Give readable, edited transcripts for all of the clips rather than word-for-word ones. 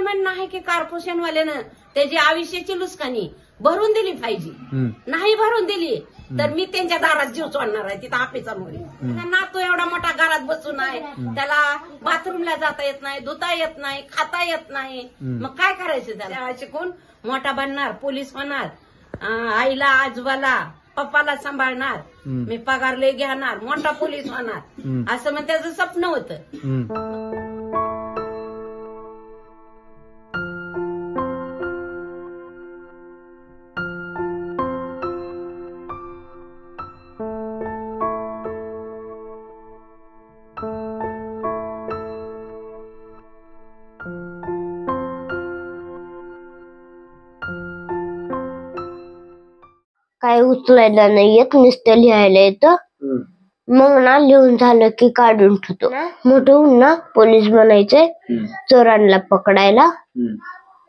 माझं म्हणणं आहे की कॉर्पोरेशनवाल्यानं त्याची आयुष्याची लुस्कानी भरून दिली पाहिजे. नाही भरून दिली तर मी त्यांच्या दारात जीव सोडणार आहे तिथं आपेचामुळे. नातू एवढा मोठा घरात बसून आहे, त्याला बाथरूमला जाता येत नाही, धुता येत नाही, खाता येत नाही, मग काय करायचं त्याला? शिकून मोठा बनणार, पोलीस होणार, आईला आजोबाला पप्पाला सांभाळणार, मी पगार लय घेणार, मोठा पोलीस होणार, असं मग त्याचं स्वप्न होतं. काय उचलायला नाही येत, नुसतं लिहायला येतं. मग ना लिहून झालं की काढून ठेवतो. मोठं होऊन ना पोलीस बनायचंय, चोरांना पकडायला,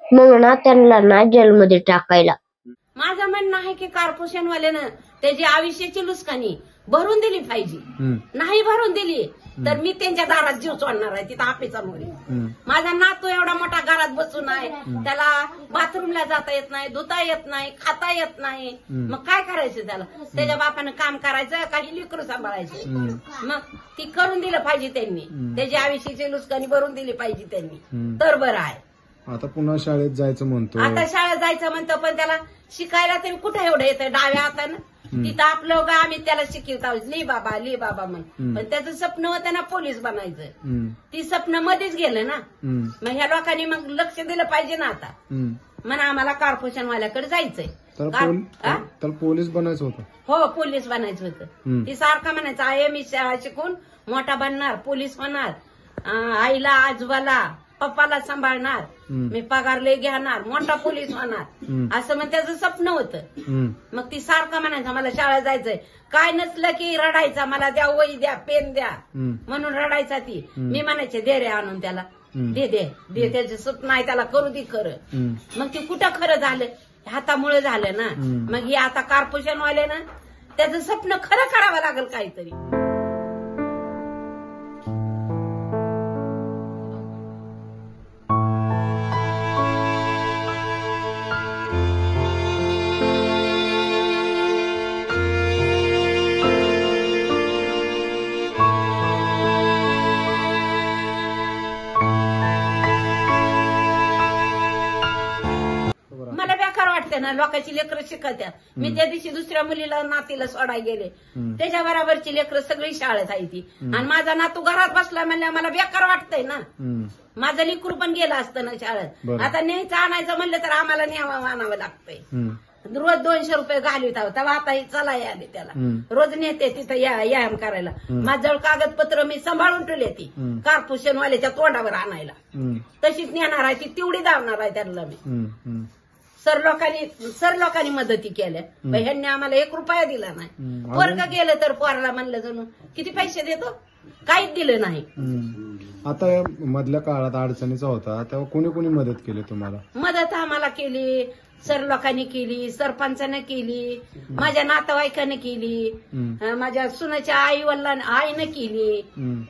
मग ना त्यांना ना जेलमध्ये टाकायला. माझं म्हणणं आहे की कॉर्पोरेशनवाल्यानं त्याची आयुष्याची लुस्कानी भरून दिली पाहिजे. नाही भरून दिली तर मी त्यांच्या दारात जीव सोडणार आहे तिथं आपेचामुळे. माझा नातू एवढा मोठा घरात बसून आहे, त्याला बाथरूमला जाता येत नाही, धुता येत नाही, खाता येत नाही, मग काय करायचं त्याला? त्याच्या बापानं काम करायचं, काही लेकरू सांभाळायचं, मग ती करून दिलं पाहिजे त्यांनी. त्याची आयुष्याची लुस्कानी भरून दिली पाहिजे त्यांनी, तर बरं आहे. आता पुन्हा शाळेत जायचं म्हणतो. आता शाळेत जायचं म्हणतो, पण त्याला शिकायला तरी कुठे एवढं येतं डाव्या हातानं. तिथं आपलं गा आम्ही त्याला शिकवतो, ली बाबा म्हण, पण त्याचं स्वप्न होतं ना पोलीस बनायचं, ती स्वप्न मध्येच गेलं ना. मग ह्या लोकांनी मग लक्ष दिलं पाहिजे ना. आता म्हणा आम्हाला कॉर्पोरेशन वाल्याकडे जायचंय, तर पोलीस बनायचं होतं. हो पोलीस बनायचं होतं. ती सारखं म्हणायचं आहे मी शाळा शिकून मोठा बनणार, पोलीस होणार, आईला आजोबाला पप्पाला सांभाळणार, मी पगार लय घेणार, मोठा पोलीस होणार, असं मग त्याचं स्वप्न होतं. मग ती सारखं म्हणायचं मला शाळेत जायचंय, काय नसलं की रडायचा, मला द्या वही द्या पेन द्या म्हणून रडायचा. ती मी म्हणायचे दे रे आणून त्याला, दे त्याचं स्वप्न आहे त्याला करू दे खरं. मग ते कुठं खरं झालं? हातामुळे झालं ना. मग हे आता कॉर्पोरेशन वाले ना त्याचं स्वप्न खरं करावं लागेल काहीतरी. मला बेकार वाटते ना लोकांची लेकरं शिकत्यात. मी त्या दिवशी दुसऱ्या मुलीला नातीला सोडायला गेले, त्याच्या बरोबरची लेकरं सगळी शाळेत आहे ती, आणि माझा नातू घरात बसला म्हणल्या मला बेकार वाटतंय ना. माझं लेकरू पण गेलं असतं ना शाळेत. आता न्यायचं आणायचं म्हणलं तर आम्हाला न्यावं आणावं लागतंय. रोज 200 रुपये घालवित आहोत, तेव्हा आता ही चलाई आली त्याला. रोज नेते तिथं व्यायाम करायला. माझ्याजवळ कागदपत्र मी सांभाळून ठेवले ती कॉर्पोरेशन वाल्याच्या तोंडावर आणायला. तशीच नेणार आहे ती, तेवढी धावणार आहे त्यांना मी. सर लोकांनी मदती केल्या, ह्यांनी आम्हाला 1 रुपया दिला नाही. वर्ग गेलं तर पोराला म्हणलं जणू किती पैसे देतो, काहीच दिलं नाही. आता मधल्या काळात अडचणीचा होता तेव्हा कोणी मदत केली तुम्हाला? मदत आम्हाला केली, सर लोकांनी केली, सरपंचाने केली, माझ्या नातेवाईकाने केली, माझ्या सुनाच्या आईने केली,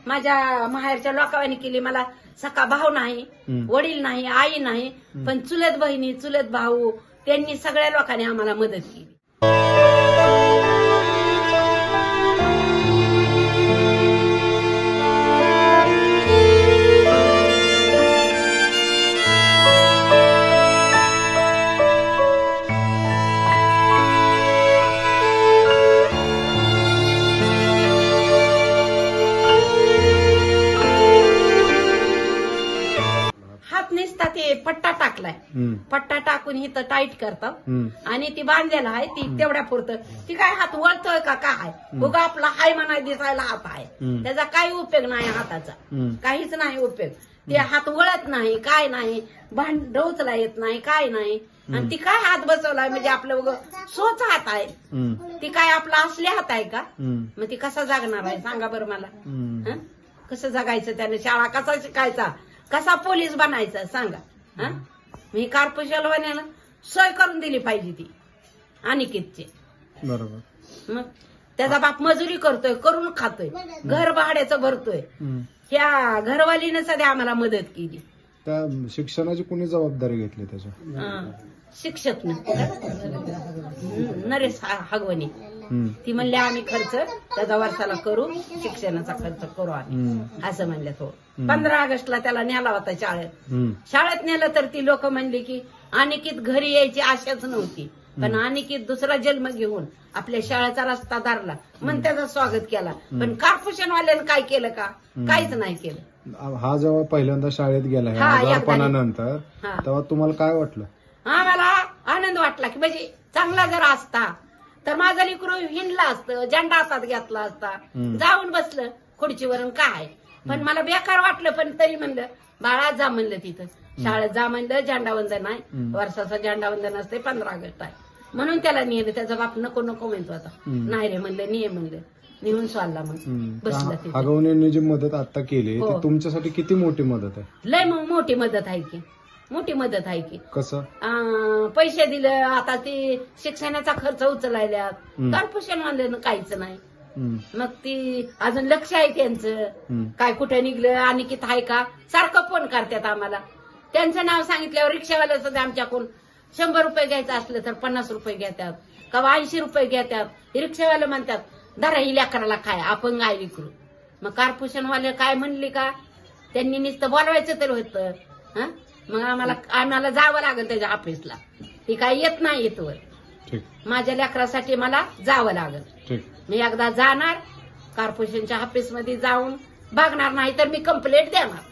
माझ्या माहेरच्या लोकांनी केली. मला सखा भाऊ नाही, वडील नाही, आई नाही, पण चुलत बहिणी चुलत भाऊ त्यांनी सगळ्या लोकांनी आम्हाला मदत केली. ते पट्टा टाकलाय, पट्टा टाकून इथं टाईट करतात आणि ती बांधलेला आहे ती तेवढ्या पुरतं. ती काय हात वळतोय का काय? उगा आपला हाय म्हणाय दिसायला हात आहे, त्याचा काही उपयोग नाही हाताचा, काहीच नाही उपयोग. ते हात वळत नाही, काय नाही, भांड उचला येत नाही, काय नाही. आणि ती काय हात बसवलाय म्हणजे आपलं उग सोच हात आहे, ती काय आपला असले हात आहे का? मग ती कसा जागणार आहे सांगा बरं मला. कसं जगायचं त्याने? शाळा कसा शिकायचा, कसा पोलीस बनायचा सांगा? मी कॉर्पोरेशन वाल्याला सोय करून दिली पाहिजे ती अनिकेतची. बरोबर. मग त्याचा बाप मजुरी करतोय, करून खातोय, घर भाड्याचं भरतोय. ह्या घरवालीनं सध्या आम्हाला मदत केली. त्या शिक्षणाची कुणी जबाबदारी घेतली त्याच्या? शिक्षक नरेश हगवणे ती म्हणले आम्ही खर्च त्याचा वर्षाला करू, शिक्षणाचा खर्च करू आम्ही असं म्हणले. तो 15 ऑगस्टला त्याला नेला होता शाळेत नेलं तर ती लोक म्हणली की अनिकेत घरी यायची आशाच नव्हती, पण अनिकेत दुसरा जन्म घेऊन आपल्या शाळेचा रस्ता धरला म्हणून त्याचं स्वागत केला. पण कॉर्पोरेशनवाल्यानं काय केलं का? काहीच नाही केलं. हा जेव्हा पहिल्यांदा शाळेत गेला आजारपणानंतर तेव्हा तुम्हाला काय वाटलं? मला आनंद वाटला की म्हणजे चांगला जर असता तर माझं लेकरू हिंडला असतं, झेंडा हातात घेतला असता, जाऊन बसलं खुर्चीवरून काय. पण मला बेकार वाटलं, पण तरी म्हणलं बाळा जा म्हणलं, तिथं शाळेत जा म्हणलं. झेंडावंदन आहे, वर्षाचा झेंडावंदन असते, 15 ऑगस्ट आहे म्हणून त्याला नेलं. त्याचा बाप नको नको म्हणतो आता, नाही रे म्हणलं निये म्हणलं, निघून चालला मग बसला तिथे. हगवणेंनी जी मदत आता केली ती तुमच्यासाठी किती मोठी मदत आहे? लय मोठी मदत आहे की, मोठी मदत आहे की. कसं? पैसे दिलं, आता ती शिक्षणाचा खर्च उचलायल्यात, कॉर्पोरेशन वाल्यानं काहीच नाही. मग ती अजून लक्ष आहे त्यांचं, काय कुठे निघलं अनिकेत आहे का सारखं फोन करतात आम्हाला. त्यांचं नाव सांगितल्यावर रिक्षावाल्या सुद्धा आमच्याकडून 100 रुपये घ्यायचं असलं तर 50 रुपये घेतात, किंवा 80 रुपये घेतात. रिक्षावाले म्हणतात धरा ही लेकराला काय अपंग आहे विकरू. मग कॉर्पोरेशनवाले काय म्हणले का, त्यांनी नुसतं बोलवायचं तर होतं. मग आम्हाला जावं लागेल त्याच्या ऑफिसला, ती काय येत नाही येतवर. माझ्या लेकरासाठी मला जावं लागेल. मी एकदा जाणार कॉर्पोरेशनच्या ऑफिसमध्ये जाऊन बघणार, नाही तर मी कंप्लेंट देणार.